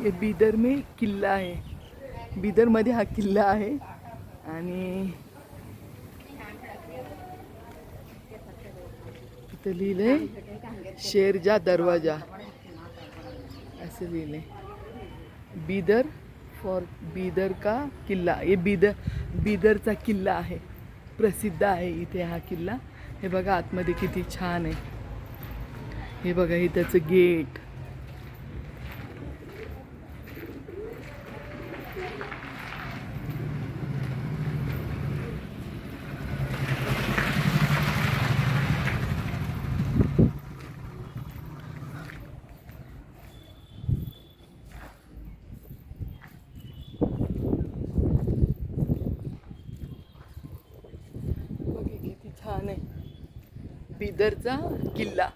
ये बिदर में किल्ला आहे, बिदरमध्ये हा किल्ला आहे आणि इथं लिहिलंय शेरजा दरवाजा असं लिहिलंय. बिदर फॉर बिदर का किल्ला, ये बिदरचा किल्ला आहे, प्रसिद्ध आहे इथे हा किल्ला. हे बघा आतमध्ये किती छान आहे. हे बघा हे त्याचं गेट. बघा किती छान आहे बिदरचा किल्ला.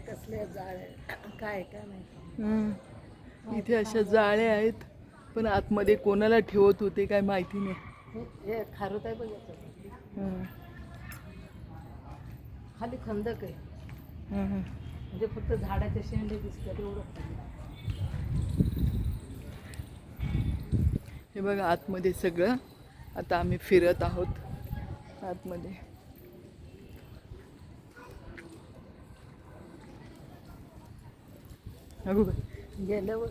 कसले जाळे काय काय नाही. इथे अशा जाळ्या आहेत, पण आतमध्ये कोणाला ठेवत होते काय माहिती नाही. हे खारुत आहे बघ, खाली खंदक आहे, म्हणजे फक्त झाडाचे शेंडे दिसतात एवढं. हे बघा आतमध्ये सगळं. आता आम्ही फिरत आहोत आतमध्ये. अगो गेल्यावर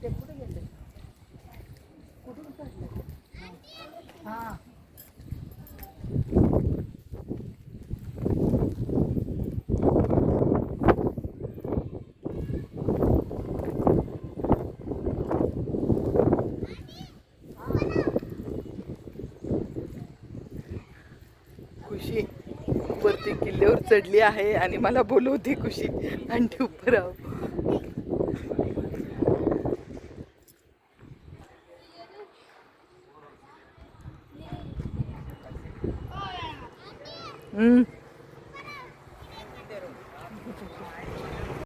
ते कुठे गेले, कुठून काढलं. हां खुशी वरती किल्ल्यावर चढली आहे आणि मला बोलवते खुशी आणि ऊपर आओ.